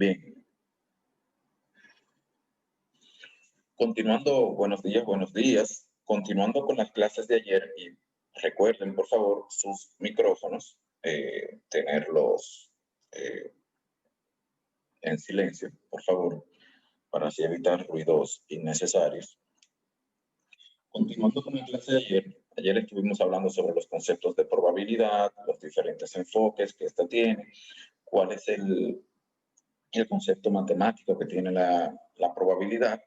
Bien, continuando, buenos días. Continuando con las clases de ayer y recuerden, por favor, sus micrófonos, tenerlos eh, en silencio, por favor, para así evitar ruidos innecesarios. Continuando con la clase de ayer estuvimos hablando sobre los conceptos de probabilidad, los diferentes enfoques que ésta tiene, cuál es el concepto matemático que tiene la probabilidad,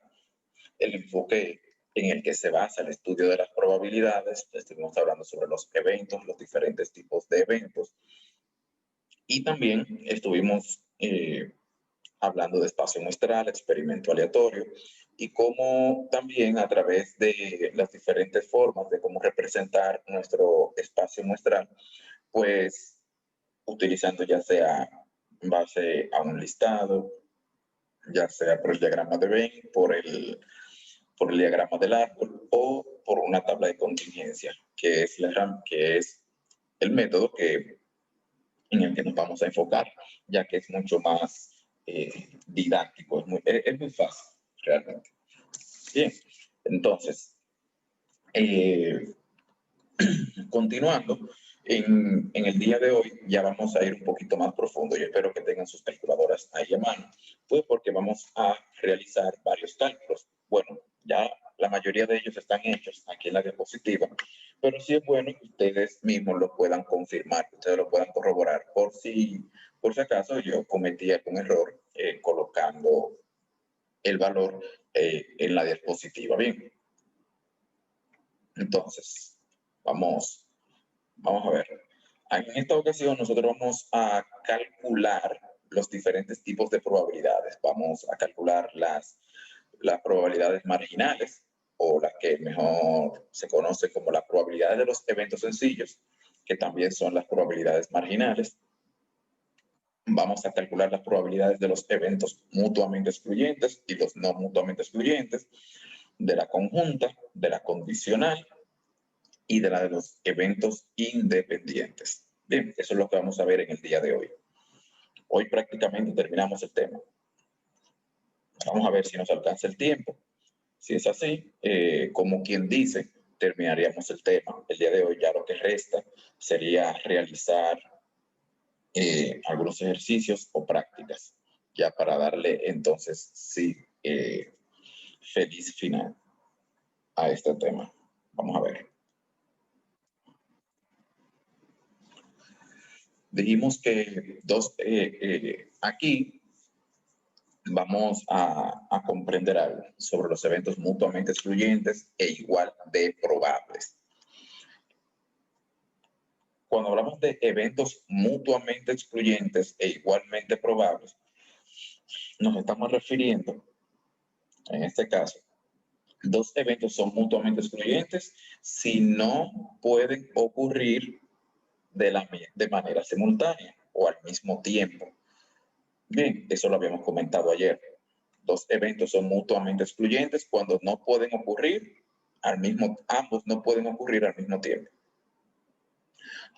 el enfoque en el que se basa el estudio de las probabilidades. Estuvimos hablando sobre los eventos, los diferentes tipos de eventos. Y también estuvimos hablando de espacio muestral, experimento aleatorio, y cómo también a través de las diferentes formas de cómo representar nuestro espacio muestral, pues utilizando ya sea en base a un listado, ya sea por el diagrama de Venn, por el diagrama del árbol o por una tabla de contingencia, que es el método en el que nos vamos a enfocar, ya que es mucho más didáctico, es muy fácil realmente. Bien, entonces, continuando, en el día de hoy ya vamos a ir un poquito más profundo. Yo espero que tengan sus calculadoras ahí a mano, pues porque vamos a realizar varios cálculos. Bueno, ya la mayoría de ellos están hechos aquí en la diapositiva, pero sí es bueno que ustedes mismos lo puedan confirmar, que ustedes lo puedan corroborar, por si acaso yo cometí algún error colocando el valor en la diapositiva. Bien, entonces, vamos a ver. En esta ocasión nosotros vamos a calcular los diferentes tipos de probabilidades. Vamos a calcular las probabilidades marginales, o las que mejor se conoce como las probabilidades de los eventos sencillos, que también son las probabilidades marginales. Vamos a calcular las probabilidades de los eventos mutuamente excluyentes y los no mutuamente excluyentes, de la conjunta, de la condicional y de la de los eventos independientes. Bien, eso es lo que vamos a ver en el día de hoy. Hoy prácticamente terminamos el tema. Vamos a ver si nos alcanza el tiempo. Si es así, como quien dice, terminaríamos el tema. El día de hoy ya lo que resta sería realizar algunos ejercicios o prácticas, ya para darle entonces, sí, feliz final a este tema. Vamos a ver. Dijimos que aquí vamos a comprender algo sobre los eventos mutuamente excluyentes e igual de probables. Cuando hablamos de eventos mutuamente excluyentes e igualmente probables, nos estamos refiriendo, en este caso, dos eventos son mutuamente excluyentes si no pueden ocurrir de manera simultánea o al mismo tiempo. Bien, eso lo habíamos comentado ayer. Dos eventos son mutuamente excluyentes cuando no pueden ocurrir ambos no pueden ocurrir al mismo tiempo.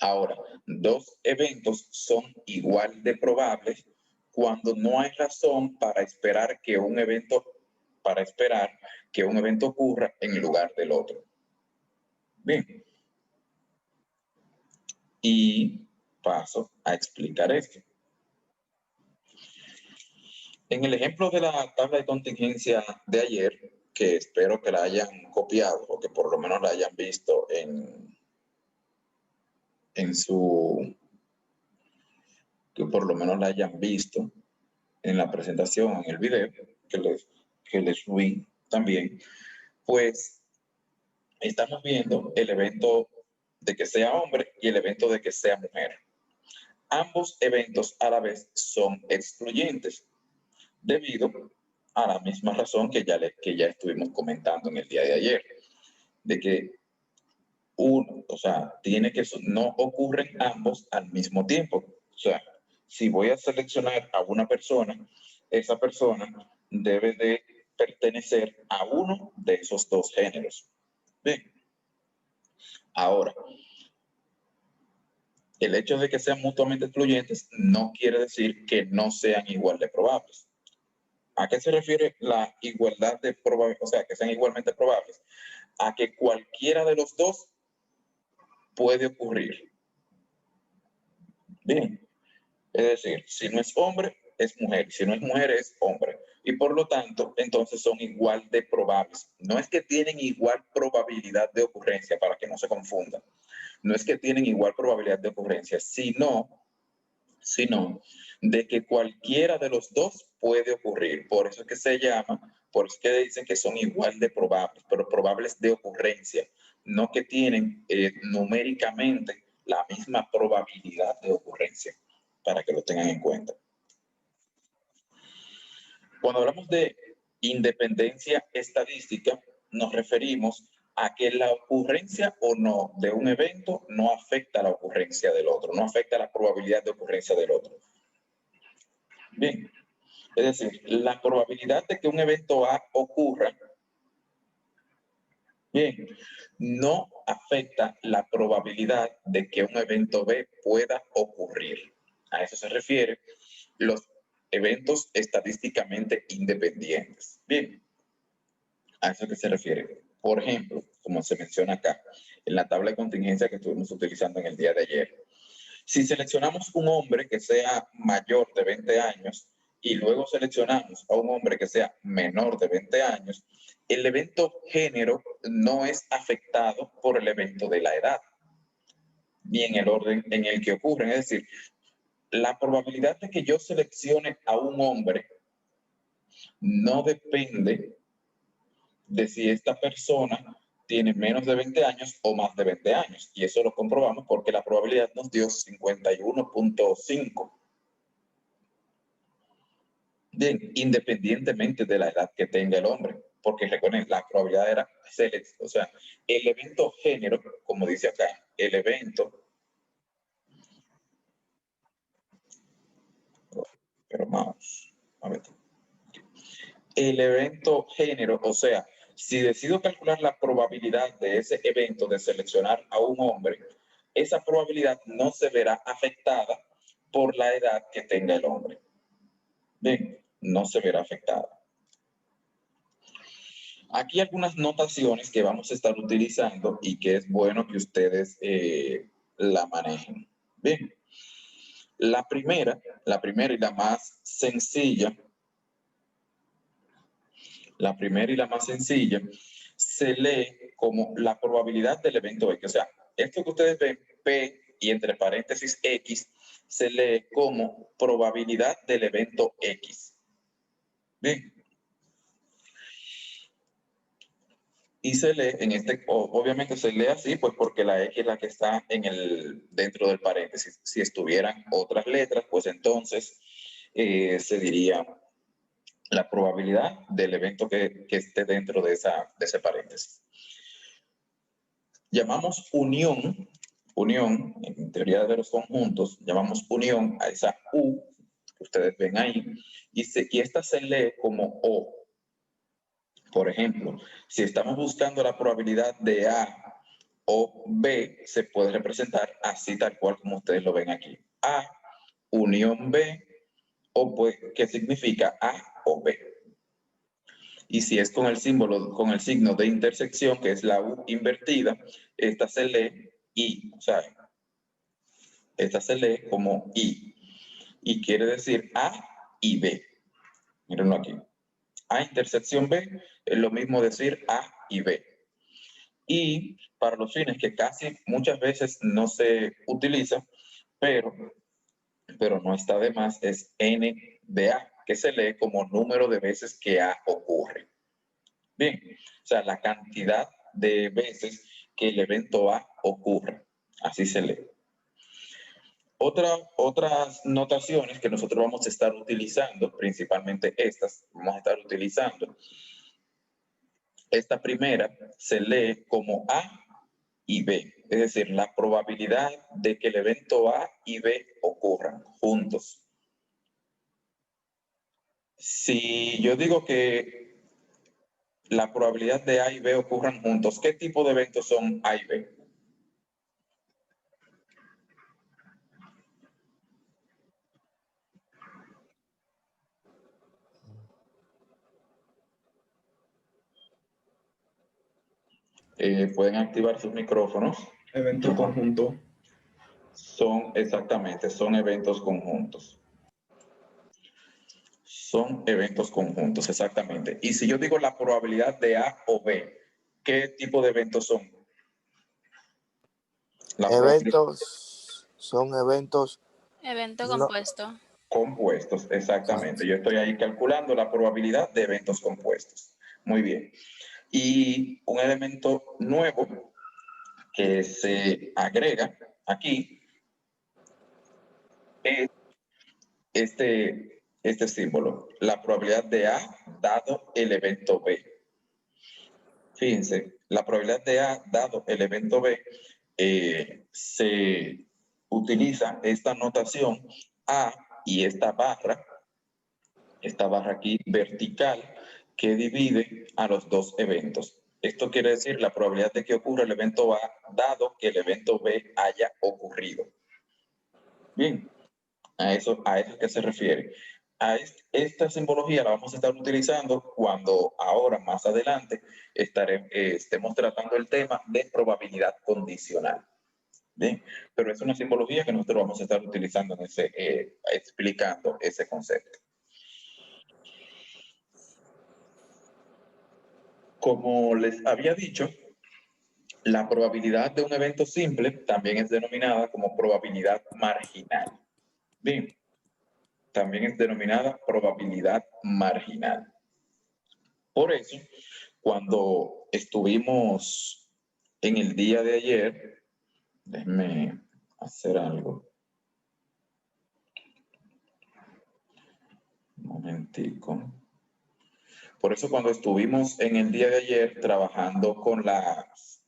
Ahora, dos eventos son igual de probables cuando no hay razón para esperar que un evento ocurra en lugar del otro. Bien. Y paso a explicar esto. En el ejemplo de la tabla de contingencia de ayer, que espero que la hayan copiado o que por lo menos la hayan visto que por lo menos la hayan visto en la presentación, en el video que les subí también, pues estamos viendo el evento de que sea hombre y el evento de que sea mujer. Ambos eventos a la vez son excluyentes, debido a la misma razón que ya estuvimos comentando en el día de ayer, de que tiene que no ocurren ambos al mismo tiempo. O sea, si voy a seleccionar a una persona, esa persona debe de pertenecer a uno de esos dos géneros. Bien. Ahora, El hecho de que sean mutuamente excluyentes no quiere decir que no sean igual de probables. ¿A qué se refiere la igualdad de probabilidades? O sea, que sean igualmente probables. A que cualquiera de los dos puede ocurrir. Bien. Es decir, si no es hombre, es mujer. Si no es mujer, es hombre. Y por lo tanto, entonces son igual de probables. No es que tienen igual probabilidad de ocurrencia, para que no se confundan. No es que tienen igual probabilidad de ocurrencia, sino de que cualquiera de los dos puede ocurrir. Por eso es que se llama, por eso es que dicen que son igual de probables, pero probables de ocurrencia, no que tienen numéricamente la misma probabilidad de ocurrencia, para que lo tengan en cuenta. Cuando hablamos de independencia estadística, nos referimos a que la ocurrencia o no de un evento no afecta a la ocurrencia del otro, no afecta a la probabilidad de ocurrencia del otro. Bien, es decir, la probabilidad de que un evento A ocurra, bien, no afecta la probabilidad de que un evento B pueda ocurrir. A eso se refiere los eventos estadísticamente independientes. Bien, a eso que se refiere. Por ejemplo, como se menciona acá, en la tabla de contingencia que estuvimos utilizando en el día de ayer. Si seleccionamos un hombre que sea mayor de 20 años y luego seleccionamos a un hombre que sea menor de 20 años, el evento género no es afectado por el evento de la edad, ni en el orden en el que ocurren. Es decir, la probabilidad de que yo seleccione a un hombre no depende de si esta persona tiene menos de 20 años o más de 20 años. Y eso lo comprobamos porque la probabilidad nos dio 51.5. Bien, independientemente de la edad que tenga el hombre. Porque recuerden, la probabilidad era o sea, el evento género, como dice acá, el evento, pero vamos, a ver. El evento género, o sea, si decido calcular la probabilidad de ese evento de seleccionar a un hombre, esa probabilidad no se verá afectada por la edad que tenga el hombre. Bien, no se verá afectada. Aquí algunas notaciones que vamos a estar utilizando y que es bueno que ustedes la manejen. Bien, la primera y la más sencilla, se lee como la probabilidad del evento X. O sea, esto que ustedes ven, P y entre paréntesis X, se lee como probabilidad del evento X. Bien. Y se lee en obviamente se lee así, pues porque la X es la que está dentro del paréntesis. Si estuvieran otras letras, pues entonces se diría la probabilidad del evento que esté dentro de ese paréntesis. Llamamos unión, en teoría de los conjuntos, llamamos unión a esa U que ustedes ven ahí, y esta se lee como O. Por ejemplo, si estamos buscando la probabilidad de A o B, se puede representar así tal cual como ustedes lo ven aquí. A unión B, o pues, ¿qué significa A o B? Y si es con el signo de intersección, que es la U invertida, esta se lee I, o sea, esta se lee como I. Y quiere decir A y B. Mírenlo aquí. A intersección B es lo mismo decir A y B. Y para los fines que casi muchas veces no se utiliza, pero no está de más, es N de A, que se lee como número de veces que A ocurre. Bien, o sea, la cantidad de veces que el evento A ocurre. Así se lee. Otras notaciones que nosotros vamos a estar utilizando, principalmente estas, vamos a estar utilizando. Esta primera se lee como A y B, es decir, la probabilidad de que el evento A y B ocurran juntos. Si yo digo que la probabilidad de A y B ocurran juntos, ¿qué tipo de eventos son A y B? Pueden activar sus micrófonos. Evento conjunto. Son eventos conjuntos. Son eventos conjuntos, exactamente. Y si yo digo la probabilidad de A o B, ¿qué tipo de eventos son? Son eventos. Evento compuesto. Compuestos, exactamente. Yo estoy ahí calculando la probabilidad de eventos compuestos. Muy bien. Y un elemento nuevo que se agrega aquí es este símbolo, la probabilidad de A dado el evento B. Fíjense, la probabilidad de A dado el evento B se utiliza esta notación A y esta barra aquí vertical que divide a los dos eventos. Esto quiere decir la probabilidad de que ocurra el evento A dado que el evento B haya ocurrido. Bien, a eso es que se refiere. Esta simbología la vamos a estar utilizando cuando ahora, más adelante, estemos tratando el tema de probabilidad condicional. Bien, pero es una simbología que nosotros vamos a estar utilizando explicando ese concepto. Como les había dicho, la probabilidad de un evento simple también es denominada como probabilidad marginal. Bien, también es denominada probabilidad marginal. Por eso, cuando estuvimos en el día de ayer, déjenme hacer algo. Un momentico. Por eso cuando estuvimos en el día de ayer trabajando con las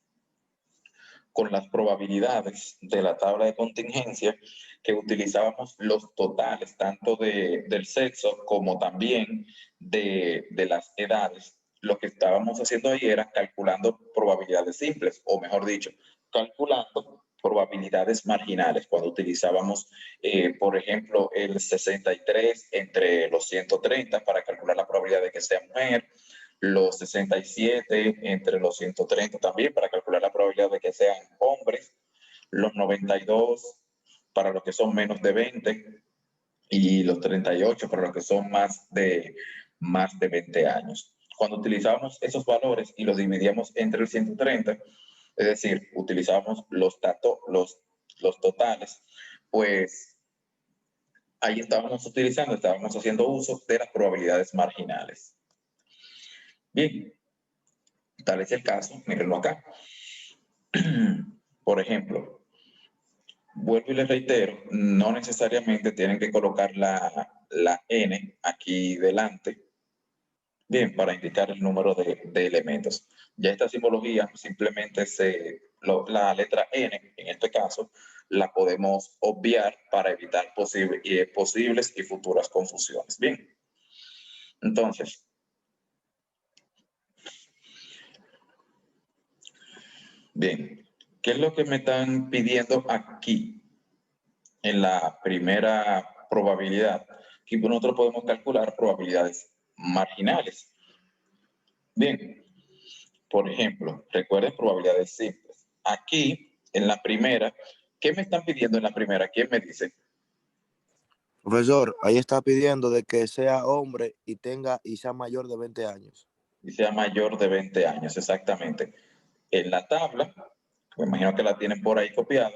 probabilidades de la tabla de contingencia, que utilizábamos los totales tanto del sexo como también de las edades, lo que estábamos haciendo ahí era calculando probabilidades simples, o mejor dicho, calculando probabilidades marginales, cuando utilizábamos, por ejemplo, el 63 entre los 130 para calcular la probabilidad de que sea mujer, los 67 entre los 130 también para calcular la probabilidad de que sean hombres, los 92 para los que son menos de 20 y los 38 para los que son más de 20 años. Cuando utilizábamos esos valores y los dividíamos entre el 130, es decir, utilizábamos los totales, pues ahí estábamos haciendo uso de las probabilidades marginales. Bien, tal es el caso, mírenlo acá. Por ejemplo, vuelvo y les reitero, no necesariamente tienen que colocar la N aquí delante, bien, para indicar el número de elementos. Ya esta simbología simplemente la letra N, en este caso, la podemos obviar para evitar posibles y futuras confusiones. Bien, entonces, bien, ¿qué es lo que me están pidiendo aquí en la primera probabilidad? Aquí nosotros podemos calcular probabilidades marginales. Bien, por ejemplo, recuerden probabilidades simples. Aquí, en la primera, ¿qué me están pidiendo en la primera? ¿Quién me dice? Profesor, ahí está pidiendo de que sea hombre y sea mayor de 20 años. Y sea mayor de 20 años, exactamente. En la tabla, me imagino que la tienen por ahí copiada,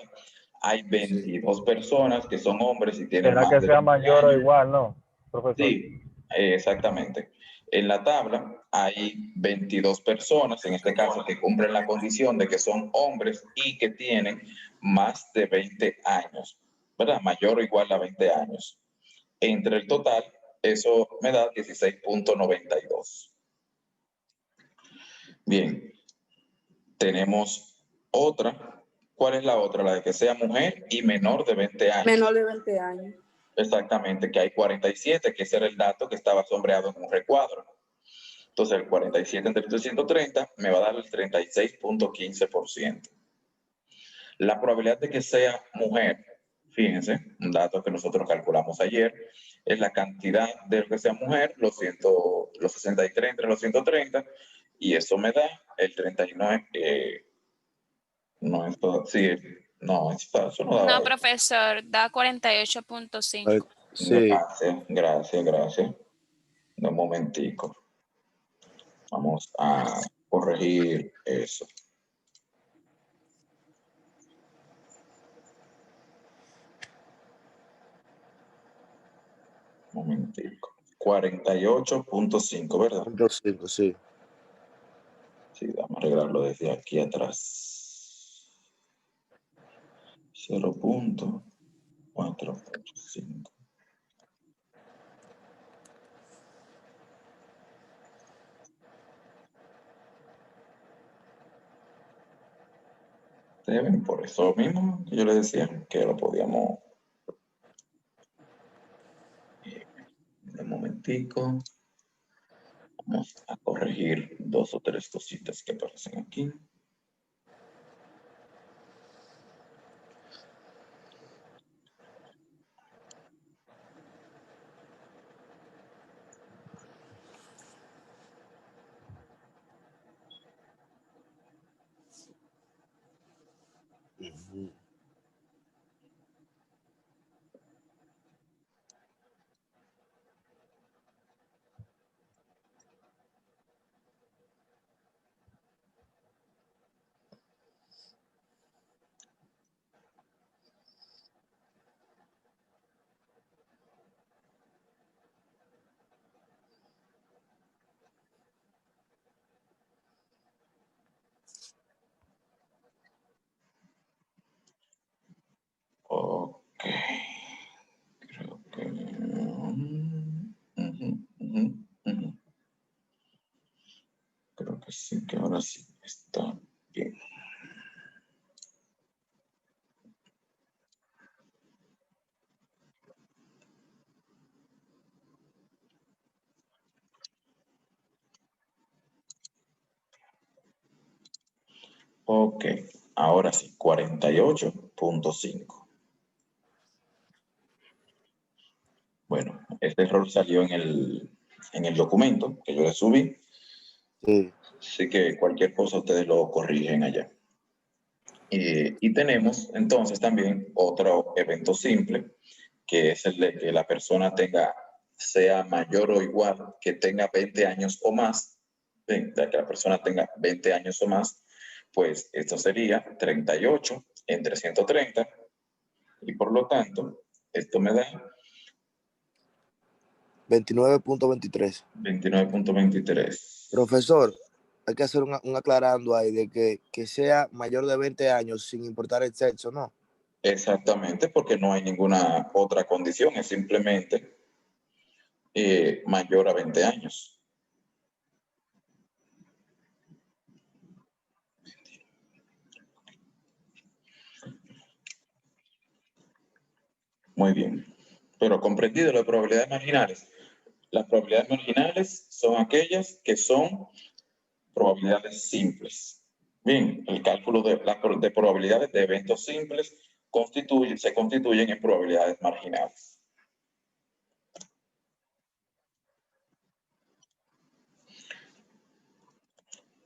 hay 22 personas que son hombres y tienen más de 20 años. Que sea mayor o igual, ¿no, profesor? Sí, exactamente. En la tabla hay 22 personas, en este caso, que cumplen la condición de que son hombres y que tienen más de 20 años, ¿verdad? Mayor o igual a 20 años. Entre el total, eso me da 16.92. Bien, tenemos otra. ¿Cuál es la otra? La de que sea mujer y menor de 20 años. Menor de 20 años. Exactamente, que hay 47, que ese era el dato que estaba sombreado en un recuadro. Entonces, el 47 entre 330 me va a dar el 36.15%. La probabilidad de que sea mujer, fíjense, un dato que nosotros calculamos ayer, es la cantidad de que sea mujer, los 63 entre los 130, Y eso me da el 39. No, esto, sí, no, eso no daba No, ahí. profesor, da 48.5. Sí, Gracias. Un momentico. Vamos a corregir eso. Un momentico. 48.5, ¿verdad? 5, sí. Sí, vamos a arreglarlo desde aquí atrás. 0.4.5. Deben, por eso mismo que yo le decía que lo podíamos. Un momentico. Vamos a corregir 2 o 3 cositas que aparecen aquí. Ok. Creo que. Creo que sí, que ahora sí está bien. Ok, ahora sí, 48.5. Bueno, este error salió en el documento que yo le subí, Sí. así que cualquier cosa ustedes lo corrigen allá. Y tenemos entonces también otro evento simple, que es el de que la persona sea mayor o igual, que tenga 20 años o más, de que la persona tenga 20 años o más, pues esto sería 38 entre 130, y por lo tanto, esto me da 29.23. 29.23. Profesor, hay que hacer un aclarando ahí de que sea mayor de 20 años sin importar el sexo, ¿no? Exactamente, porque no hay ninguna otra condición, es simplemente mayor a 20 años. Muy bien. Pero comprendido las probabilidades marginales. Las probabilidades marginales son aquellas que son probabilidades simples. Bien, el cálculo de probabilidades de eventos simples se constituyen en probabilidades marginales.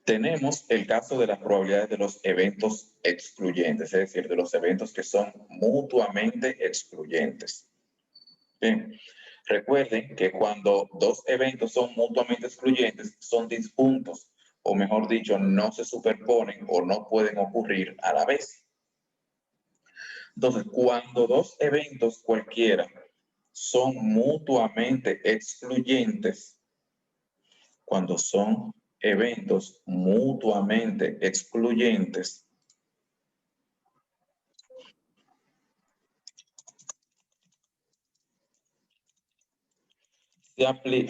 Tenemos el caso de las probabilidades de los eventos excluyentes, es decir, de los eventos que son mutuamente excluyentes. Bien, recuerden que cuando dos eventos son mutuamente excluyentes, son disjuntos, o mejor dicho, no se superponen o no pueden ocurrir a la vez. Entonces, cuando dos eventos cualquiera son mutuamente excluyentes, cuando son eventos mutuamente excluyentes,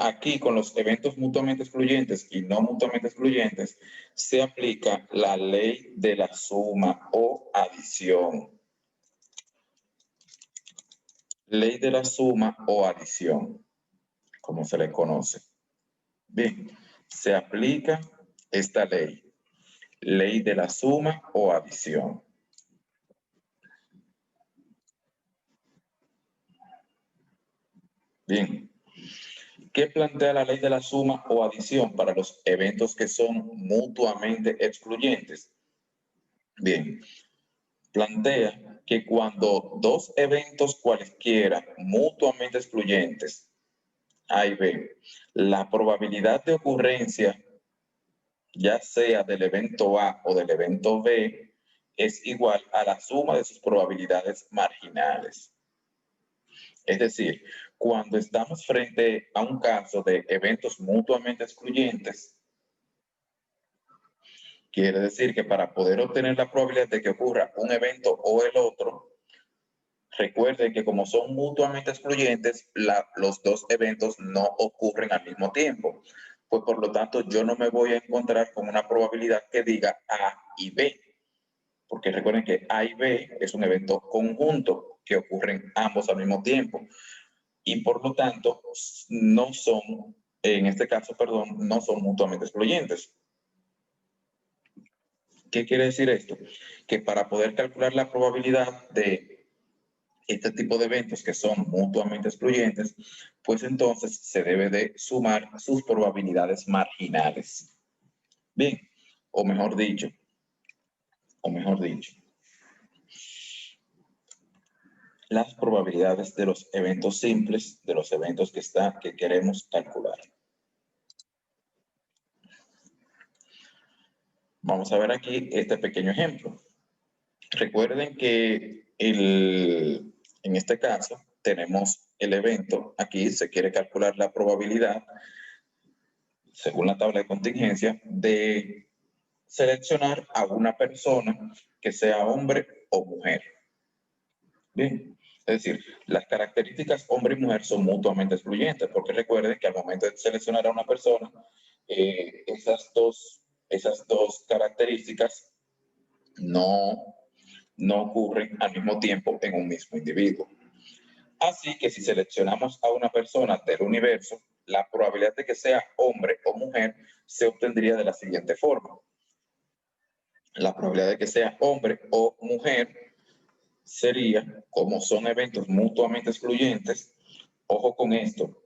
aquí con los eventos mutuamente excluyentes y no mutuamente excluyentes, se aplica la ley de la suma o adición. Ley de la suma o adición, como se le conoce. Bien, se aplica esta ley, ley de la suma o adición. Bien, ¿Qué plantea la ley de la suma o adición para los eventos que son mutuamente excluyentes? Bien, plantea que cuando dos eventos cualesquiera mutuamente excluyentes, A y B, la probabilidad de ocurrencia, ya sea del evento A o del evento B, es igual a la suma de sus probabilidades marginales. Es decir, cuando estamos frente a un caso de eventos mutuamente excluyentes, quiere decir que para poder obtener la probabilidad de que ocurra un evento o el otro, recuerden que como son mutuamente excluyentes, los dos eventos no ocurren al mismo tiempo. Pues por lo tanto, yo no me voy a encontrar con una probabilidad que diga A y B. Porque recuerden que A y B es un evento conjunto que ocurren ambos al mismo tiempo. Y por lo tanto, no son, en este caso, perdón, no son mutuamente excluyentes. ¿Qué quiere decir esto? Que para poder calcular la probabilidad de este tipo de eventos que son mutuamente excluyentes, pues entonces se debe de sumar sus probabilidades marginales. Bien, o mejor dicho, las probabilidades de los eventos simples, de los eventos que queremos calcular. Vamos a ver aquí este pequeño ejemplo. Recuerden que en este caso tenemos el evento, aquí se quiere calcular la probabilidad, según la tabla de contingencia, de seleccionar a una persona que sea hombre o mujer. Bien, es decir, las características hombre y mujer son mutuamente excluyentes, porque recuerden que al momento de seleccionar a una persona, esas dos características no ocurren al mismo tiempo en un mismo individuo. Así que si seleccionamos a una persona del universo, la probabilidad de que sea hombre o mujer se obtendría de la siguiente forma. La probabilidad de que sea hombre o mujer sería, como son eventos mutuamente excluyentes, ojo con esto,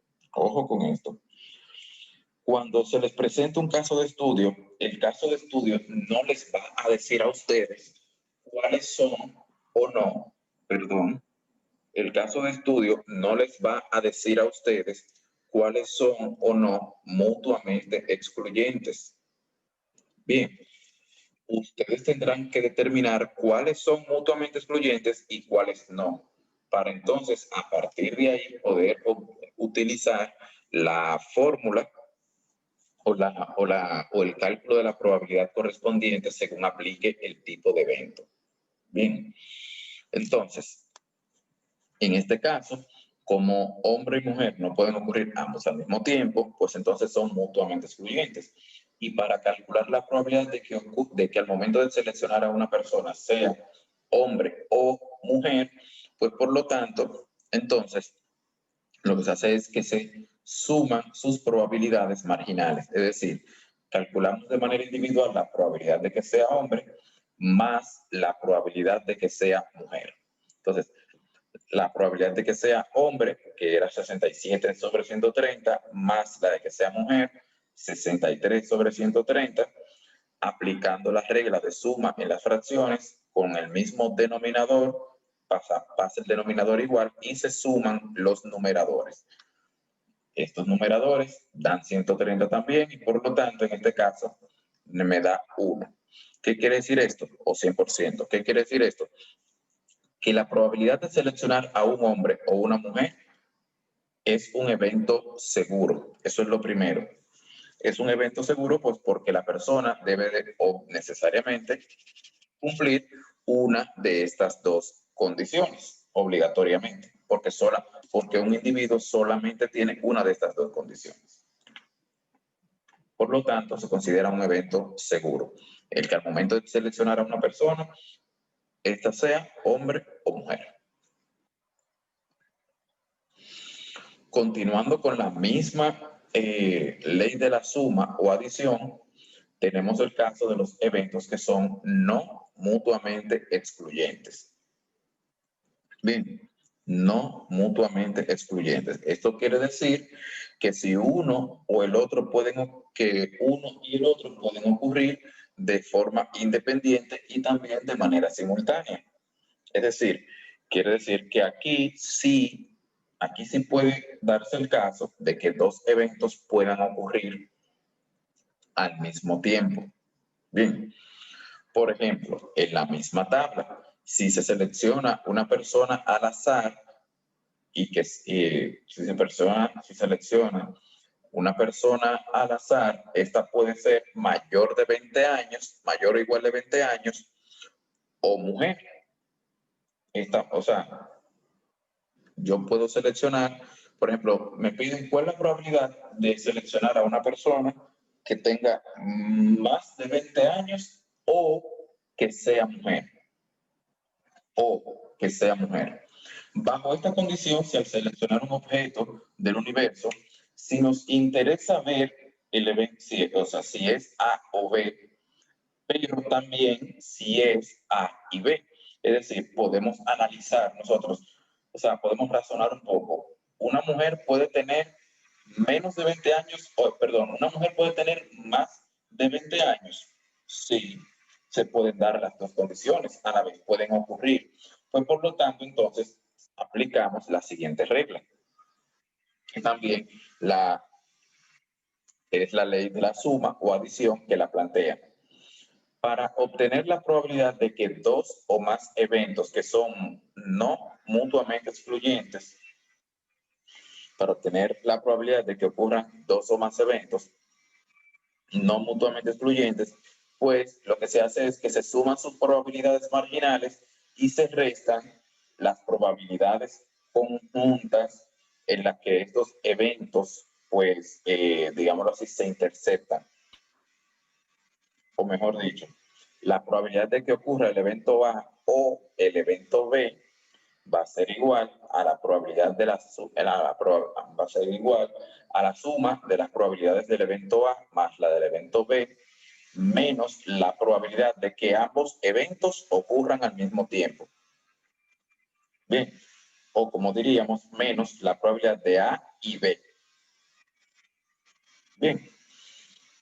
cuando se les presenta un caso de estudio, el caso de estudio no les va a decir a ustedes cuáles son o no, el caso de estudio no les va a decir a ustedes cuáles son o no mutuamente excluyentes. Bien, ustedes tendrán que determinar cuáles son mutuamente excluyentes y cuáles no, para entonces a partir de ahí poder utilizar la fórmula o el cálculo de la probabilidad correspondiente según aplique el tipo de evento. Bien, entonces, en este caso, como hombre y mujer no pueden ocurrir ambos al mismo tiempo, pues entonces son mutuamente excluyentes. Y para calcular la probabilidad de que al momento de seleccionar a una persona sea hombre o mujer, pues por lo tanto, entonces, lo que se hace es que se suman sus probabilidades marginales. Es decir, calculamos de manera individual la probabilidad de que sea hombre más la probabilidad de que sea mujer. Entonces, la probabilidad de que sea hombre, que era 67 sobre 130, más la de que sea mujer, 63 sobre 130, aplicando las reglas de suma en las fracciones con el mismo denominador, pasa el denominador igual y se suman los numeradores. Estos numeradores dan 130 también y por lo tanto en este caso me da 1. ¿Qué quiere decir esto? O 100%. ¿Qué quiere decir esto? Que la probabilidad de seleccionar a un hombre o una mujer es un evento seguro. Eso es lo primero. Es un evento seguro pues porque la persona debe de, o necesariamente cumplir una de estas dos condiciones obligatoriamente, porque un individuo solamente tiene una de estas dos condiciones. Por lo tanto, se considera un evento seguro. El que al momento de seleccionar a una persona, esta sea hombre o mujer. Continuando con la misma ley de la suma o adición, tenemos el caso de los eventos que son no mutuamente excluyentes. Bien, no mutuamente excluyentes. Esto quiere decir que si uno y el otro pueden ocurrir de forma independiente y también de manera simultánea. Es decir, quiere decir que aquí sí puede darse el caso de que dos eventos puedan ocurrir al mismo tiempo. Bien, por ejemplo, en la misma tabla, si se selecciona una persona al azar y que si se selecciona una persona al azar, esta puede ser mayor de 20 años, mayor o igual de 20 años, o mujer. O sea, yo puedo seleccionar, por ejemplo, me piden cuál es la probabilidad de seleccionar a una persona que tenga más de 20 años o que sea mujer. O que sea mujer. Bajo esta condición, si al seleccionar un objeto del universo, si nos interesa ver el evento, o sea, si es A o B, pero también si es A y B. Es decir, podemos analizar nosotros, o sea, podemos razonar un poco. Una mujer puede tener menos de 20 años, una mujer puede tener más de 20 años. Sí, se pueden dar las dos condiciones, a la vez pueden ocurrir. Pues por lo tanto, entonces, aplicamos la siguiente regla. Que también es la ley de la suma o adición que la plantea. Para obtener la probabilidad de que dos o más eventos que son no mutuamente excluyentes, para obtener la probabilidad de que ocurran dos o más eventos no mutuamente excluyentes, pues lo que se hace es que se suman sus probabilidades marginales y se restan las probabilidades conjuntas en las que estos eventos, pues, digámoslo así, se interceptan. O mejor dicho, la probabilidad de que ocurra el evento A o el evento B va a ser igual a la probabilidad de va a ser igual a la suma de las probabilidades del evento A más la del evento B menos la probabilidad de que ambos eventos ocurran al mismo tiempo. Bien, o como diríamos, menos la probabilidad de A y B. Bien,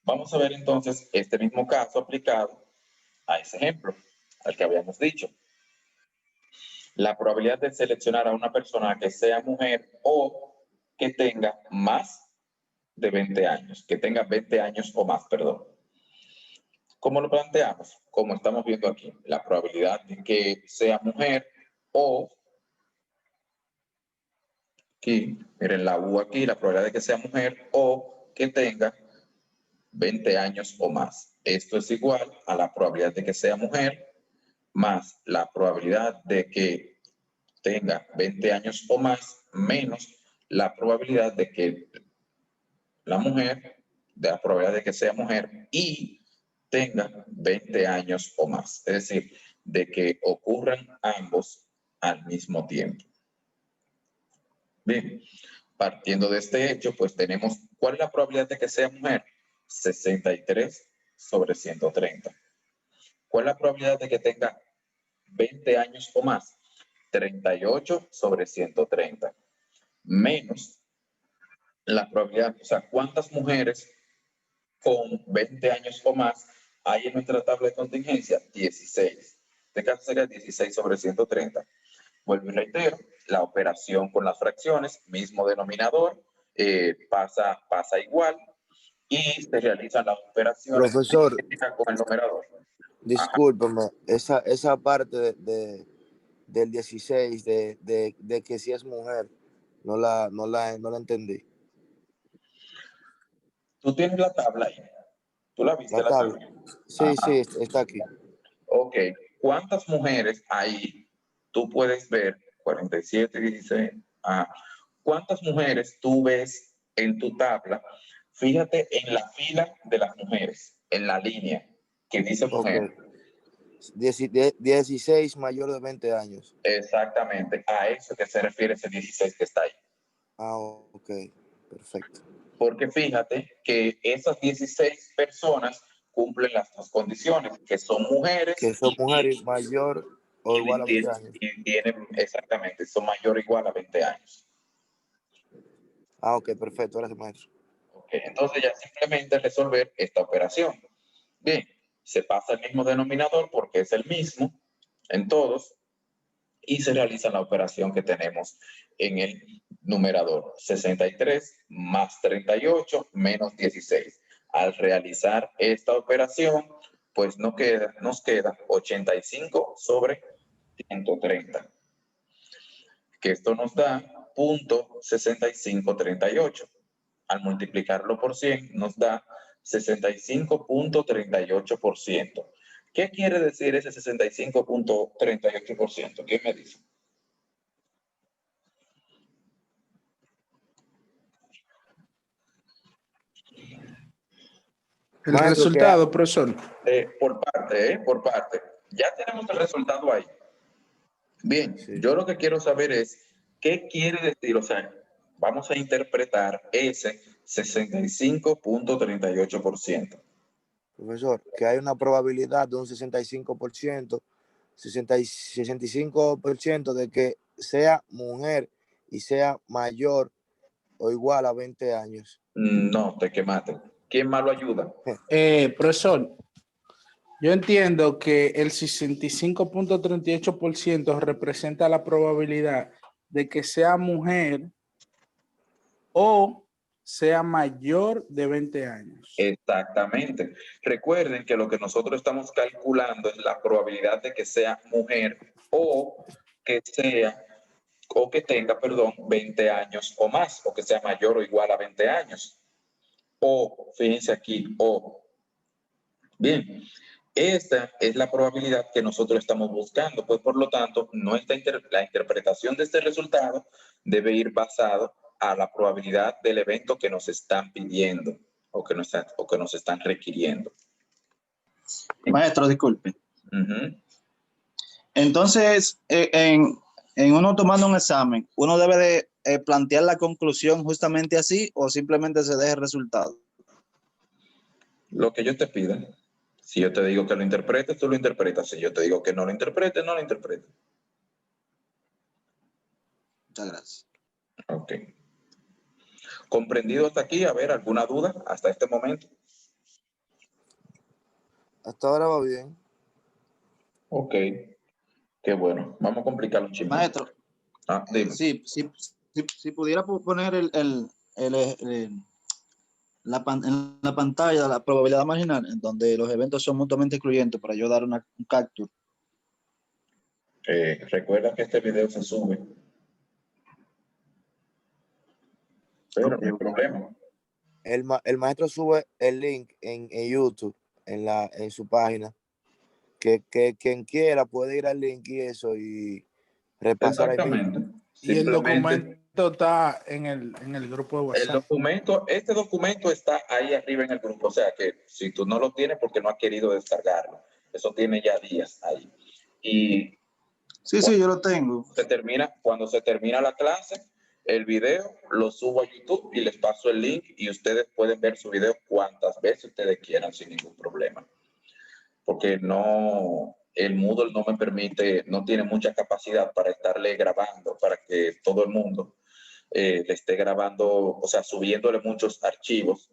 vamos a ver entonces este mismo caso aplicado a ese ejemplo, al que habíamos dicho. La probabilidad de seleccionar a una persona que sea mujer o que tenga más de 20 años, que tenga 20 años o más, perdón. ¿Cómo lo planteamos? Como estamos viendo aquí, la probabilidad de que sea mujer o, aquí, miren la U aquí, la probabilidad de que sea mujer o que tenga 20 años o más. Esto es igual a la probabilidad de que sea mujer más la probabilidad de que tenga 20 años o más menos la probabilidad de que la probabilidad de que sea mujer y tenga 20 años o más. Es decir, de que ocurran ambos al mismo tiempo. Bien, partiendo de este hecho, pues tenemos, ¿cuál es la probabilidad de que sea mujer? 63 sobre 130. ¿Cuál es la probabilidad de que tenga 20 años o más? 38 sobre 130. Menos la probabilidad, o sea, ¿cuántas mujeres con 20 años o más hay en nuestra tabla de contingencia? 16. Este caso sería 16 sobre 130. Vuelvo y reitero, la operación con las fracciones, mismo denominador, pasa igual y se realizan las operaciones Profesor, con el numerador. discúlpeme, esa parte del 16, de que si es mujer, no la entendí. Tú tienes la tabla ahí. ¿Tú la viste La la tabla. tabla? Sí, sí, está aquí. Ok. ¿Cuántas mujeres ahí tú puedes ver? 47, 16. Ajá. ¿Cuántas mujeres tú ves en tu tabla? Fíjate en la fila de las mujeres, en la línea que dice mujer. Okay. 16 mayor de 20 años. Exactamente. A eso que se refiere ese 16 que está ahí. Ah, ok. Perfecto. Porque fíjate que esas 16 personas cumplen las dos condiciones, que son mujeres Que son mujeres mayor o igual a 20 años. Y tiene exactamente, son mayor o igual a 20 años. Ah, ok, perfecto, gracias, maestro. Ok, entonces ya simplemente resolver esta operación. Bien, se pasa el mismo denominador porque es el mismo en todos y se realiza la operación que tenemos en el numerador. 63 más 38 menos 16. Al realizar esta operación, pues nos queda 85 sobre 130, que esto nos da 0.6538. Al multiplicarlo por 100 nos da 65.38%. ¿Qué quiere decir ese 65.38%? ¿Quién me dice? El Maestro, resultado, profesor. Por parte. Ya tenemos el resultado ahí. Bien, Sí. yo lo que quiero saber es, ¿qué quiere decir? O sea, vamos a interpretar ese 65.38%. Profesor, que hay una probabilidad de un 65%, 65% de que sea mujer y sea mayor o igual a 20 años. No, te quemaste. ¿Quién más lo ayuda? Profesor, yo entiendo que el 65.38% representa la probabilidad de que sea mujer o sea mayor de 20 años. Exactamente. Recuerden que lo que nosotros estamos calculando es la probabilidad de que sea mujer o que tenga, 20 años o más, o que sea mayor o igual a 20 años. O, fíjense aquí, o. Bien, esta es la probabilidad que nosotros estamos buscando, pues por lo tanto, la interpretación de este resultado debe ir basado a la probabilidad del evento que nos están pidiendo o que nos están requiriendo. Maestro, disculpe. Uh-huh. Entonces, en uno tomando un examen, ¿uno debe de plantear la conclusión justamente así o simplemente se deja el resultado? Lo que yo te pida. Si yo te digo que lo interpretes, tú lo interpretas. Si yo te digo que no lo interpretes, no lo interpretes. Muchas gracias. Ok. ¿Comprendido hasta aquí? A ver, ¿alguna duda hasta este momento? Hasta ahora va bien. Ok. Qué bueno. Vamos a complicarlo un chingo. Maestro, Dime. si pudiera poner en la pantalla la probabilidad marginal, en donde los eventos son mutuamente excluyentes, para yo dar un capture. Recuerda que este video se sube. Pero no hay problema. El maestro sube el link en YouTube, en su página. Que quien quiera puede ir al link y eso y repasar ahí mismo. Exactamente. Y el Simplemente documento está en el grupo de WhatsApp. este documento está ahí arriba en el grupo. O sea que si tú no lo tienes porque no has querido descargarlo, eso tiene ya días ahí. Y Sí, yo lo tengo. cuando se termina la clase, el video lo subo a YouTube y les paso el link y ustedes pueden ver su video cuantas veces ustedes quieran sin ningún problema. Porque el Moodle no me permite, no tiene mucha capacidad para estarle grabando, para que todo el mundo le esté grabando, o sea, subiéndole muchos archivos.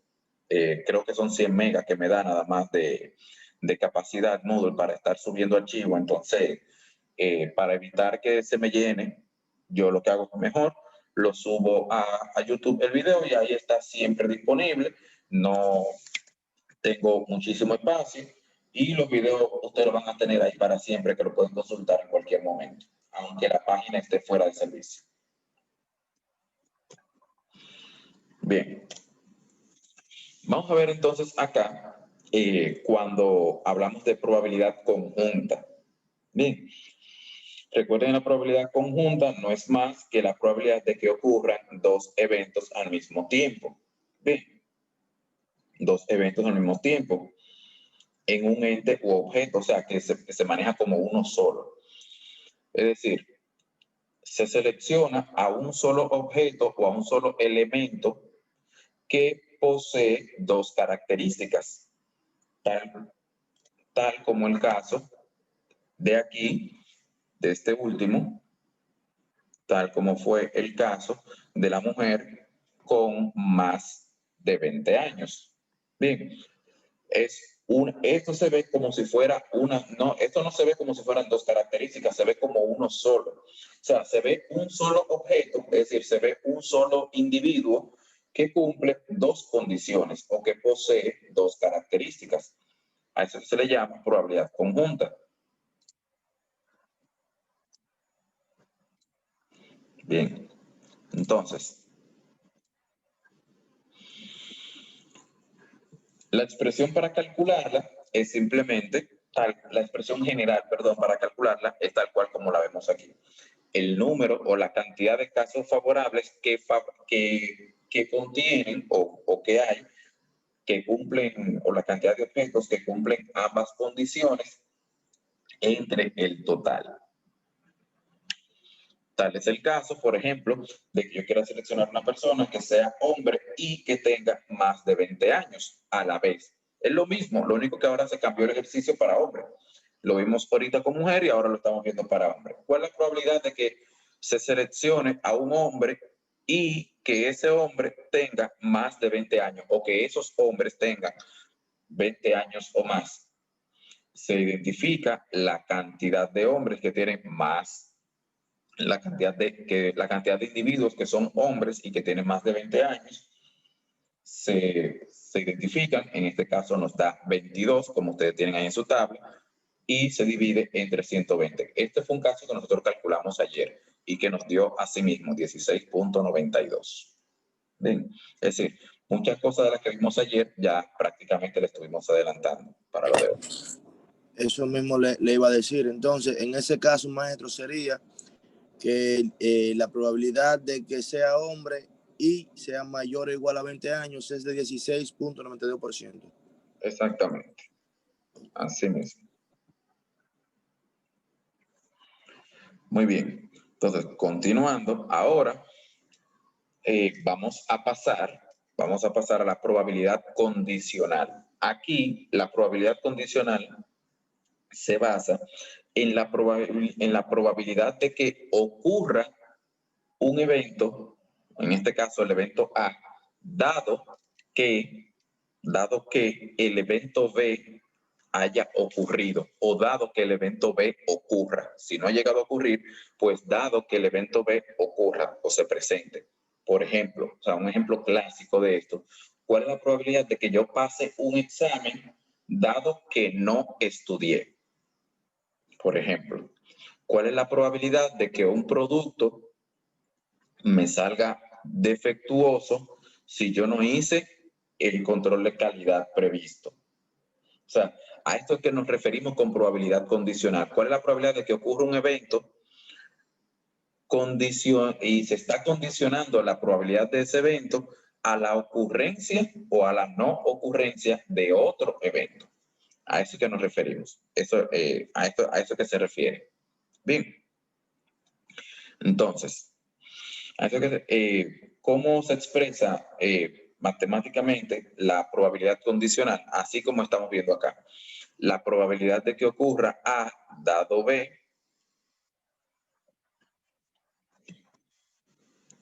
Creo que son 100 megas que me da nada más de capacidad Moodle para estar subiendo archivos. Entonces, para evitar que se me llene, yo lo que hago es mejor, lo subo a YouTube el video y ahí está siempre disponible. No tengo muchísimo espacio y los videos ustedes lo van a tener ahí para siempre, que lo pueden consultar en cualquier momento, aunque la página esté fuera de servicio. Bien. Vamos a ver entonces acá cuando hablamos de probabilidad conjunta. Bien. Recuerden, la probabilidad conjunta no es más que la probabilidad de que ocurran dos eventos al mismo tiempo. Bien. Dos eventos al mismo tiempo en un ente u objeto, o sea, que se maneja como uno solo. Es decir, se selecciona a un solo objeto o a un solo elemento que posee dos características, tal como el caso de aquí, de este último, tal como fue el caso de la mujer con más de 20 años. Bien, esto se ve como si fuera esto no se ve como si fueran dos características, se ve como uno solo. O sea, se ve un solo objeto, es decir, se ve un solo individuo que cumple dos condiciones o que posee dos características. A eso se le llama probabilidad conjunta. Bien, entonces, la expresión para calcularla es simplemente, la expresión general, perdón, para calcularla es tal cual como la vemos aquí. El número o la cantidad de casos favorables que contienen o que hay, que cumplen, o la cantidad de objetos que cumplen ambas condiciones entre el total. Tal es el caso, por ejemplo, de que yo quiera seleccionar una persona que sea hombre y que tenga más de 20 años a la vez. Es lo mismo, lo único que ahora se cambió el ejercicio para hombre. Lo vimos ahorita con mujer y ahora lo estamos viendo para hombre. ¿Cuál es la probabilidad de que se seleccione a un hombre y que ese hombre tenga más de 20 años o que esos hombres tengan 20 años o más? Se identifica la cantidad de hombres que tienen más, la cantidad de individuos que son hombres y que tienen más de 20 años, se identifican. En este caso nos da 22, como ustedes tienen ahí en su tabla, y se divide entre 120. Este fue un caso que nosotros calculamos ayer y que nos dio asimismo 16.92. Bien, es decir, muchas cosas de las que vimos ayer ya prácticamente le estuvimos adelantando para lo de hoy. Eso mismo le iba a decir. Entonces, en ese caso, maestro, sería que la probabilidad de que sea hombre y sea mayor o igual a 20 años es de 16.92%. Exactamente. Así mismo. Muy bien. Entonces, continuando, ahora vamos a pasar a la probabilidad condicional. Aquí, la probabilidad condicional se basa en la probabilidad de que ocurra un evento, en este caso el evento A, dado que el evento B haya ocurrido o dado que el evento B ocurra. Si no ha llegado a ocurrir, pues dado que el evento B ocurra o se presente. Por ejemplo, o sea, un ejemplo clásico de esto, ¿cuál es la probabilidad de que yo pase un examen dado que no estudié? Por ejemplo, ¿cuál es la probabilidad de que un producto me salga defectuoso si yo no hice el control de calidad previsto? O sea, a esto es que nos referimos con probabilidad condicional. ¿Cuál es la probabilidad de que ocurra un evento y se está condicionando la probabilidad de ese evento a la ocurrencia o a la no ocurrencia de otro evento? A eso es que nos referimos. A eso que se refiere. Bien. Entonces, ¿cómo se expresa matemáticamente la probabilidad condicional? Así como estamos viendo acá. La probabilidad de que ocurra A dado B.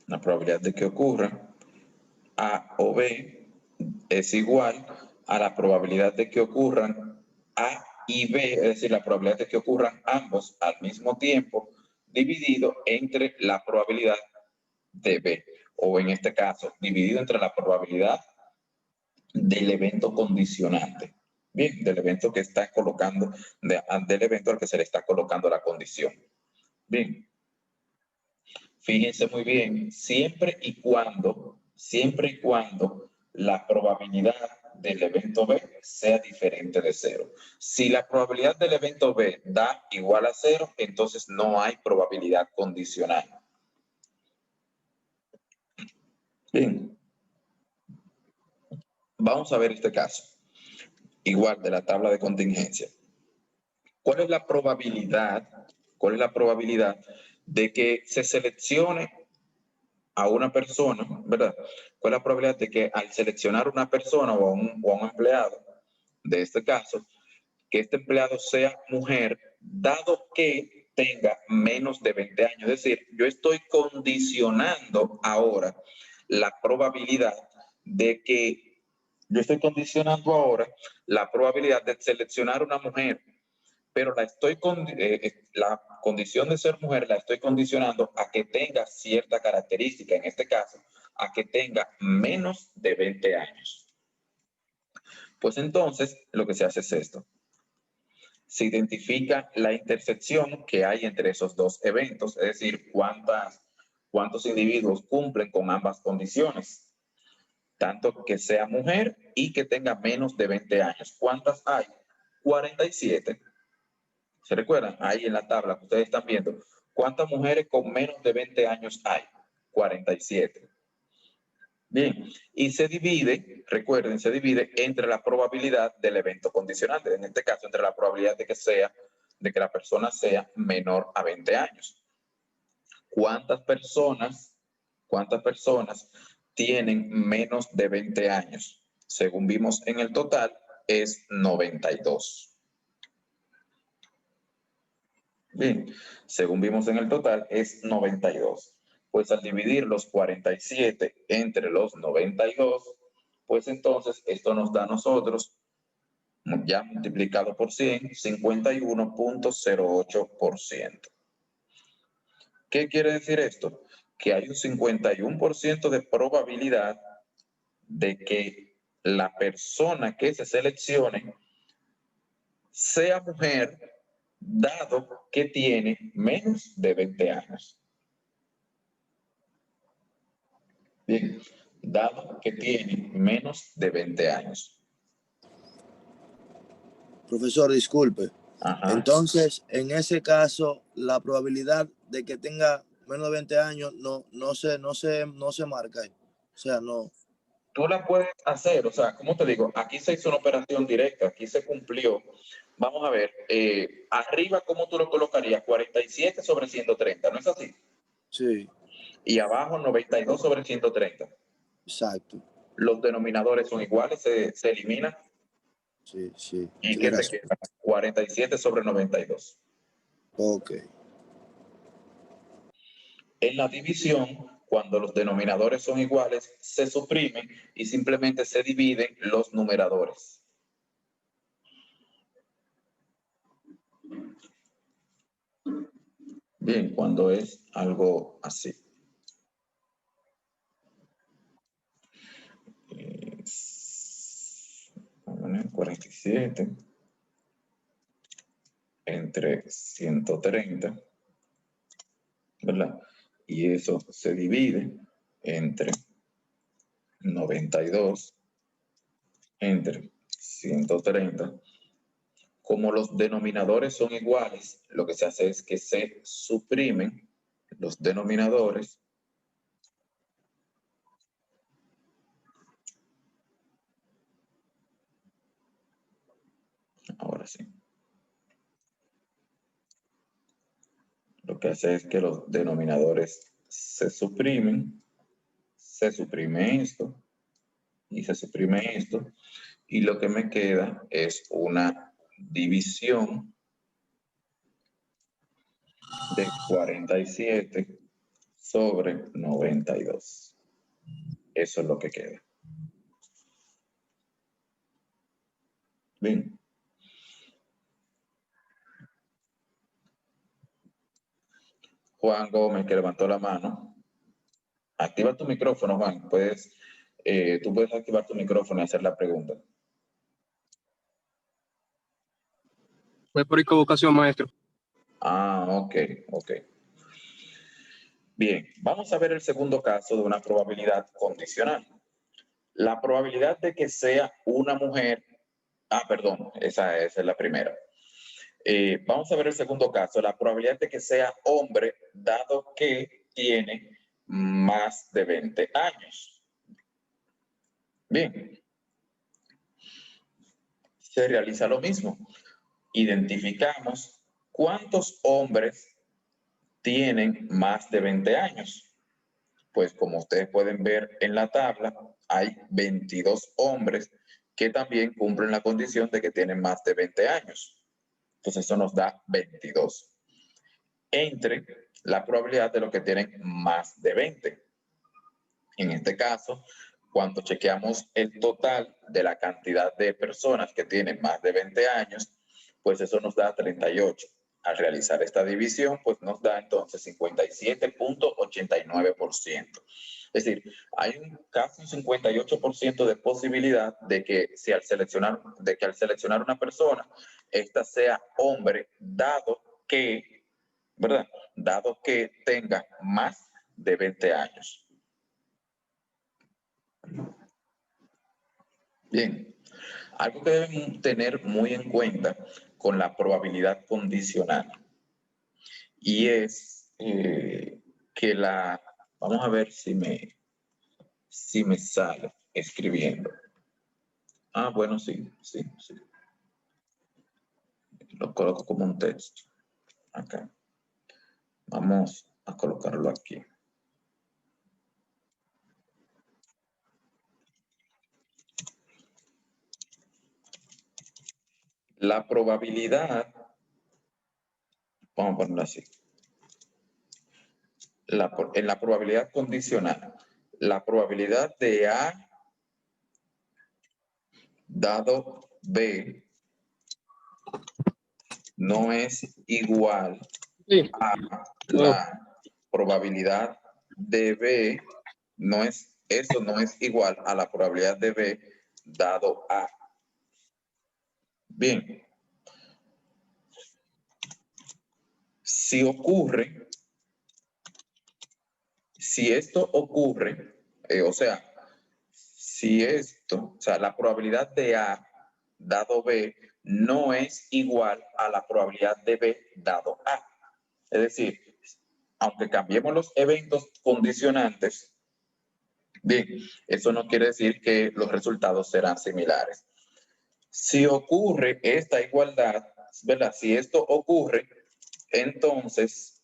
La probabilidad de que ocurra A o B es igual a la probabilidad de que ocurran A y B, es decir, la probabilidad de que ocurran ambos al mismo tiempo, dividido entre la probabilidad de B, o en este caso, dividido entre la probabilidad del evento condicionante. Bien, del evento que está colocando, del evento al que se le está colocando la condición. Bien, fíjense muy bien, siempre y cuando la probabilidad del evento B sea diferente de 0. Si la probabilidad del evento B da igual a 0, entonces no hay probabilidad condicional. Bien. Vamos a ver este caso. Igual de la tabla de contingencia. ¿Cuál es la probabilidad de que se seleccione a una persona, ¿verdad? ¿Cuál es la probabilidad de que al seleccionar una persona o a un empleado, de este caso, que este empleado sea mujer, dado que tenga menos de 20 años. Es decir, yo estoy condicionando ahora la probabilidad de seleccionar una mujer, pero la condición de ser mujer la estoy condicionando a que tenga cierta característica, en este caso, a que tenga menos de 20 años. Pues entonces, lo que se hace es esto. Se identifica la intersección que hay entre esos dos eventos, es decir, cuántos individuos cumplen con ambas condiciones, tanto que sea mujer y que tenga menos de 20 años. ¿Cuántas hay? 47. ¿Se recuerdan? Ahí en la tabla que ustedes están viendo. ¿Cuántas mujeres con menos de 20 años hay? 47. Bien, y se divide, recuerden, se divide entre la probabilidad del evento condicionante, en este caso entre la probabilidad de que la persona sea menor a 20 años. ¿Cuántas personas tienen menos de 20 años? Según vimos en el total, es 92. Bien, según vimos en el total, es 92. Pues al dividir los 47 entre los 92, pues entonces esto nos da a nosotros, ya multiplicado por 100, 51.08%. ¿Qué quiere decir esto? Que hay un 51% de probabilidad de que la persona que se seleccione sea mujer, dado que tiene menos de 20 años. Bien, dado que tiene menos de 20 años. Profesor, disculpe. Ajá. Entonces, en ese caso, la probabilidad de que tenga menos de 20 años no se marca. O sea, no. Tú la puedes hacer, o sea, como te digo, aquí se hizo una operación directa, aquí se cumplió. Vamos a ver, arriba, ¿cómo tú lo colocarías? 47 sobre 130, ¿no es así? Sí. Y abajo, 92 sobre 130. Exacto. Los denominadores son iguales, se eliminan. Sí, sí. ¿Y qué te queda? 47 sobre 92. Ok. En la división, cuando los denominadores son iguales, se suprimen y simplemente se dividen los numeradores. Bien, cuando es algo así. 47 entre 130, ¿verdad? Y eso se divide entre 92 entre 130. Como los denominadores son iguales, lo que se hace es que se suprimen los denominadores ahora sí. Lo que hace es que los denominadores se suprimen, se suprime esto y se suprime esto, y lo que me queda es una división de 47 sobre 92. Eso es lo que queda. Bien. Juan Gómez, que levantó la mano. Activa tu micrófono, Juan. Tú puedes activar tu micrófono y hacer la pregunta. Fue por equivocación, maestro. Ah, ok. Bien, vamos a ver el segundo caso de una probabilidad condicional. La probabilidad de que sea una mujer... perdón, esa es la primera. Vamos a ver el segundo caso, la probabilidad de que sea hombre, dado que tiene más de 20 años. Bien. Se realiza lo mismo. Identificamos cuántos hombres tienen más de 20 años. Pues como ustedes pueden ver en la tabla, hay 22 hombres que también cumplen la condición de que tienen más de 20 años. Entonces eso nos da 22. entre la probabilidad de los que tienen más de 20. En este caso, cuando chequeamos el total de la cantidad de personas que tienen más de 20 años, pues eso nos da 38. Al realizar esta división, pues nos da entonces 57.89%. Es decir, hay casi un 58% de posibilidad de que al seleccionar una persona, esta sea hombre, dado que, ¿verdad? Dado que tenga más de 20 años. Bien, algo que deben tener muy en cuenta con la probabilidad condicional y es que vamos a ver si me sale escribiendo. Ah, bueno, sí. Lo coloco como un texto. Acá. Vamos a colocarlo aquí. La probabilidad, vamos a ponerlo así. En la probabilidad condicional, la probabilidad de A dado B no es igual Sí. a la probabilidad de B, eso no es igual a la probabilidad de B dado A. Bien. Si esto ocurre, o sea, la probabilidad de A dado B no es igual a la probabilidad de B dado A. Es decir, aunque cambiemos los eventos condicionantes, bien, eso no quiere decir que los resultados serán similares. Si ocurre esta igualdad, ¿verdad? Si esto ocurre, entonces,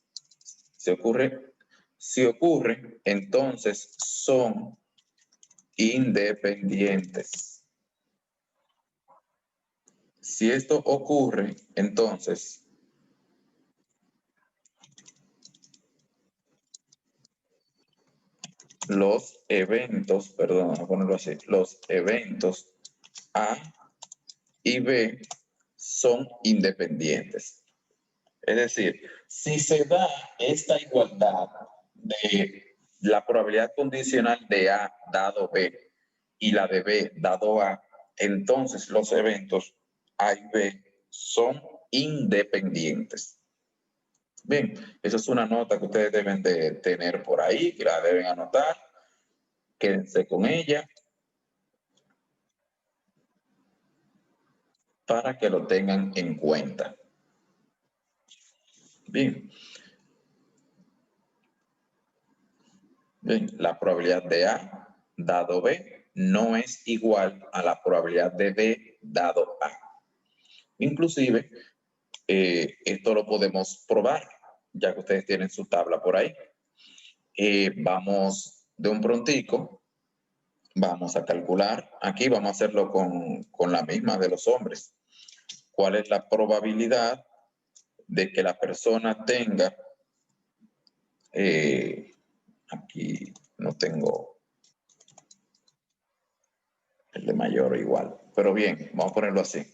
entonces son independientes. Si esto ocurre, entonces los eventos, perdón, vamos a ponerlo así, los eventos A y B son independientes. Es decir, si se da esta igualdad de la probabilidad condicional de A dado B y la de B dado A, entonces los eventos A y B son independientes. Bien, esa es una nota que ustedes deben de tener por ahí, que la deben anotar. Quédense con ella para que lo tengan en cuenta. Bien. Bien, la probabilidad de A dado B no es igual a la probabilidad de B dado A. Inclusive, esto lo podemos probar, ya que ustedes tienen su tabla por ahí. Vamos de un prontico, vamos a calcular, aquí vamos a hacerlo con la misma de los hombres. ¿Cuál es la probabilidad de que la persona tenga, aquí no tengo el de mayor o igual, pero bien, vamos a ponerlo así.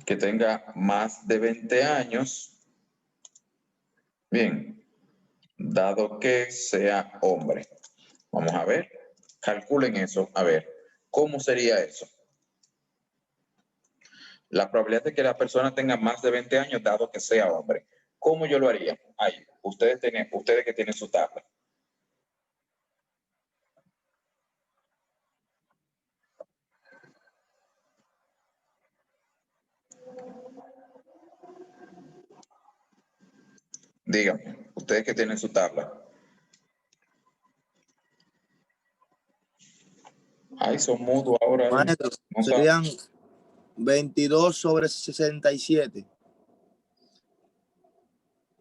Que tenga más de 20 años, bien, dado que sea hombre. Vamos a ver, calculen eso, a ver, ¿cómo sería eso? La probabilidad de que la persona tenga más de 20 años, dado que sea hombre. ¿Cómo yo lo haría? Ahí, ustedes que tienen su tabla. Díganme, ustedes que tienen su tabla. Ay, son mudos ahora. Maestro, No serían 22 sobre 67.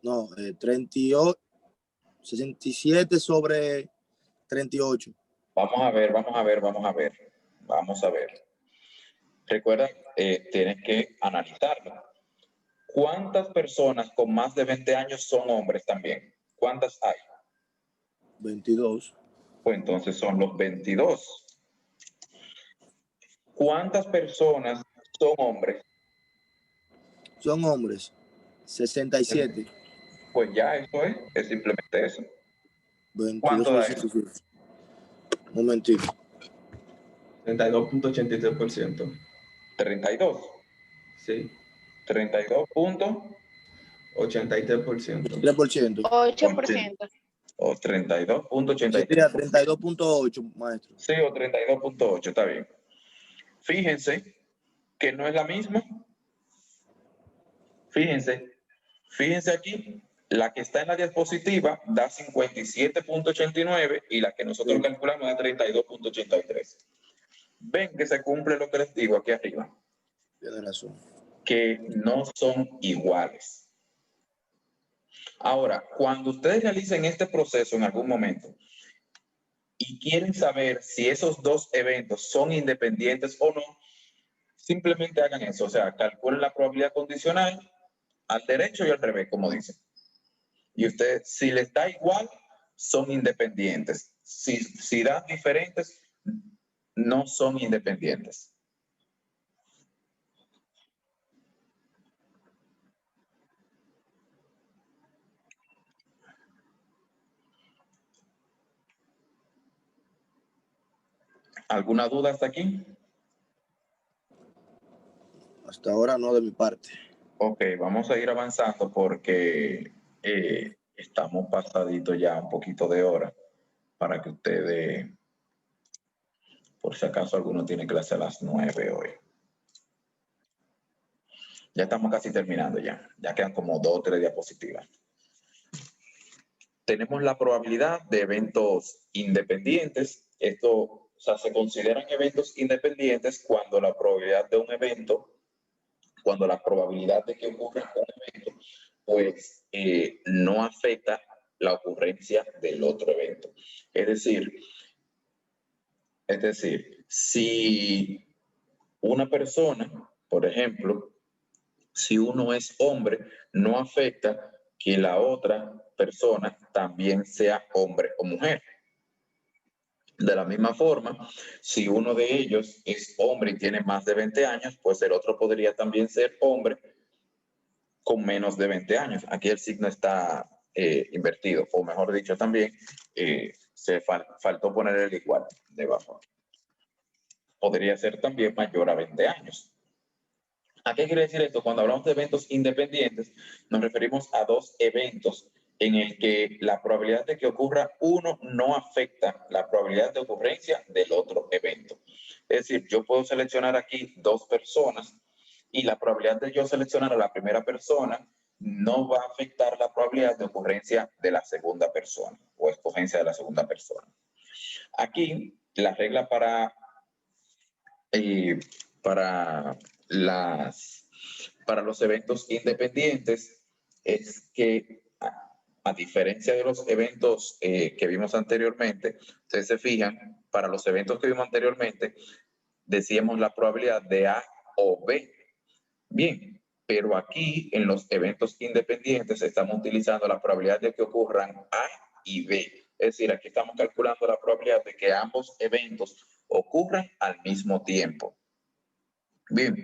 No, 38, 67 sobre 38. Vamos a ver. Recuerda, tienes que analizarlo. ¿Cuántas personas con más de 20 años son hombres también? ¿Cuántas hay? 22. Pues entonces son los 22. ¿Cuántas personas son hombres? Son hombres. 67. Pues ya eso es simplemente eso. 22 ¿Cuánto por da eso? 67. Momentito. 32.83%. 32. Sí. 32 puntos 83%. 3%. 8%. o 32.83. Sería 32.8, maestro. Sí, o 32.8, está bien. Fíjense que no es la misma. Fíjense aquí, la que está en la diapositiva da 57.89 y la que nosotros Sí. calculamos da 32.83. Ven que se cumple lo que les digo aquí arriba, Tiene razón. que no son iguales. Ahora, cuando ustedes realicen este proceso en algún momento y quieren saber si esos dos eventos son independientes o no, simplemente hagan eso, o sea, calculen la probabilidad condicional al derecho y al revés, como dicen. Y usted, si les da igual, son independientes. Si dan diferentes, no son independientes. ¿Alguna duda hasta aquí? Hasta ahora no de mi parte. Ok, vamos a ir avanzando porque estamos pasaditos ya un poquito de hora para que ustedes, por si acaso alguno tiene clase a las 9 hoy. Ya estamos casi terminando ya. Ya quedan como 2 o 3 diapositivas. Tenemos la probabilidad de eventos independientes. Esto, o sea, se consideran eventos independientes cuando la probabilidad de un evento, cuando la probabilidad de que ocurra un evento, pues no afecta la ocurrencia del otro evento. Es decir, si una persona, por ejemplo, si uno es hombre, no afecta que la otra persona también sea hombre o mujer. De la misma forma, si uno de ellos es hombre y tiene más de 20 años, pues el otro podría también ser hombre con menos de 20 años. Aquí el signo está invertido, o mejor dicho también, faltó poner el igual debajo. Podría ser también mayor a 20 años. ¿A qué quiere decir esto? Cuando hablamos de eventos independientes, nos referimos a dos eventos en el que la probabilidad de que ocurra uno no afecta la probabilidad de ocurrencia del otro evento. Es decir, yo puedo seleccionar aquí dos personas y la probabilidad de yo seleccionar a la primera persona no va a afectar la probabilidad de ocurrencia de la segunda persona o escogencia de la segunda persona. Aquí, la regla para los eventos independientes es que, a diferencia de los eventos que vimos anteriormente, ustedes se fijan, para los eventos que vimos anteriormente, decíamos la probabilidad de A o B. Bien, pero aquí en los eventos independientes estamos utilizando la probabilidad de que ocurran A y B. Es decir, aquí estamos calculando la probabilidad de que ambos eventos ocurran al mismo tiempo. Bien,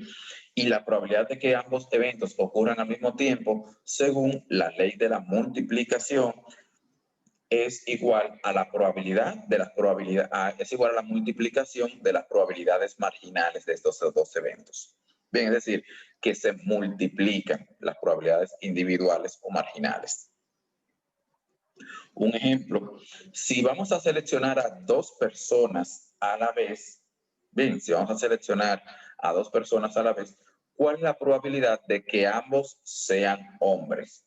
y la probabilidad de que ambos eventos ocurran al mismo tiempo, según la ley de la multiplicación, es igual a la probabilidad de las probabilidades, es igual a la multiplicación de las probabilidades marginales de estos dos eventos. Bien, es decir, que se multiplican las probabilidades individuales o marginales. Un ejemplo, si vamos a seleccionar a dos personas a la vez, bien, si vamos a seleccionar a dos personas a la vez, ¿cuál es la probabilidad de que ambos sean hombres?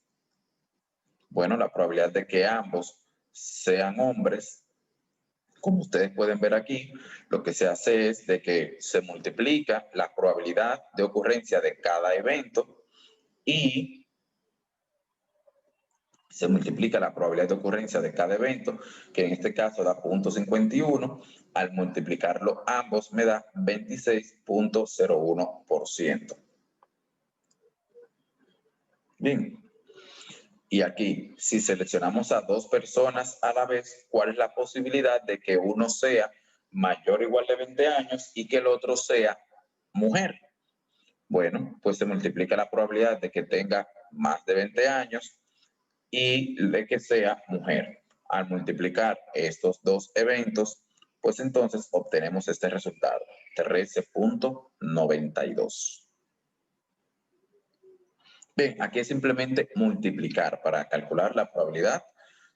Bueno, la probabilidad de que ambos sean hombres, como ustedes pueden ver aquí, lo que se hace es de que se multiplica la probabilidad de ocurrencia de cada evento y se multiplica la probabilidad de ocurrencia de cada evento, que en este caso da 0.51, al multiplicarlo ambos me da 26.01%. Bien. Y aquí, si seleccionamos a dos personas a la vez, ¿cuál es la posibilidad de que uno sea mayor o igual de 20 años y que el otro sea mujer? Bueno, pues se multiplica la probabilidad de que tenga más de 20 años y de que sea mujer. Al multiplicar estos dos eventos, pues entonces obtenemos este resultado, 13.92. Bien, aquí es simplemente multiplicar para calcular la probabilidad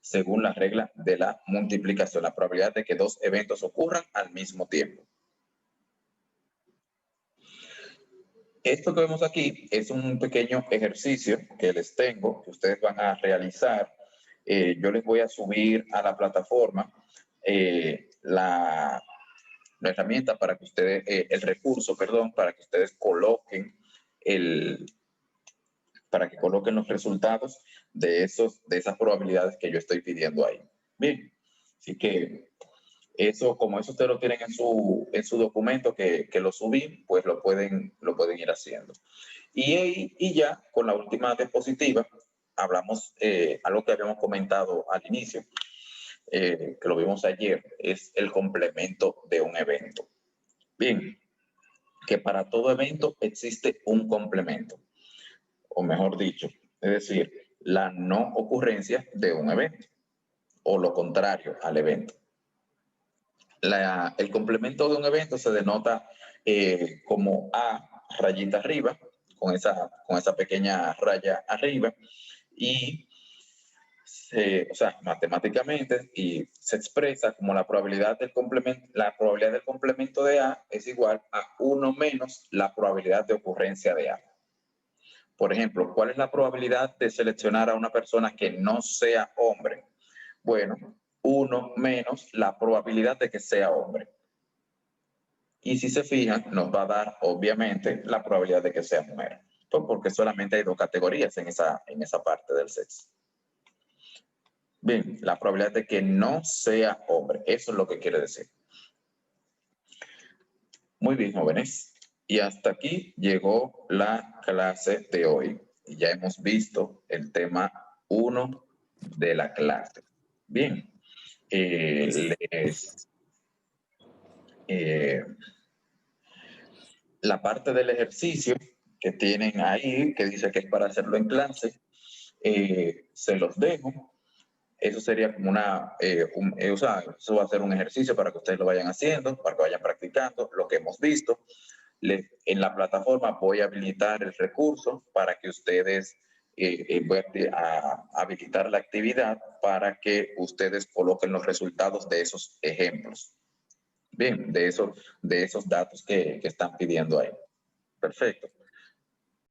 según la regla de la multiplicación, la probabilidad de que dos eventos ocurran al mismo tiempo. Esto que vemos aquí es un pequeño ejercicio que les tengo, que ustedes van a realizar. Yo les voy a subir a la plataforma la herramienta para que ustedes, el recurso, perdón, para que ustedes coloquen para que coloquen los resultados de esas probabilidades que yo estoy pidiendo ahí. Bien, así que eso, como eso ustedes lo tienen en su documento que lo subí, pues lo pueden ir haciendo. Y ya con la última diapositiva hablamos algo que habíamos comentado al inicio, que lo vimos ayer, es el complemento de un evento. Bien, que para todo evento existe un complemento, o mejor dicho, es decir, la no ocurrencia de un evento, o lo contrario al evento. El complemento de un evento se denota como A rayita arriba, con esa pequeña raya arriba, y o sea, matemáticamente, y se expresa como la probabilidad del complemento de A es igual a 1 menos la probabilidad de ocurrencia de A. Por ejemplo, ¿cuál es la probabilidad de seleccionar a una persona que no sea hombre? Bueno, 1 menos la probabilidad de que sea hombre. Y si se fijan, nos va a dar, obviamente, la probabilidad de que sea mujer. Pues porque solamente hay dos categorías en esa parte del sexo. Bien, la probabilidad de que no sea hombre. Eso es lo que quiere decir. Muy bien, jóvenes. Y hasta aquí llegó la clase de hoy. Y ya hemos visto el tema 1 de la clase. Bien. La parte del ejercicio que tienen ahí, que dice que es para hacerlo en clase, se los dejo. Eso sería como o sea, eso va a ser un ejercicio para que ustedes lo vayan haciendo, para que vayan practicando lo que hemos visto. En la plataforma voy a habilitar el recurso para que ustedes, voy a habilitar la actividad para que ustedes coloquen los resultados de esos ejemplos. Bien, de esos datos que están pidiendo ahí. Perfecto.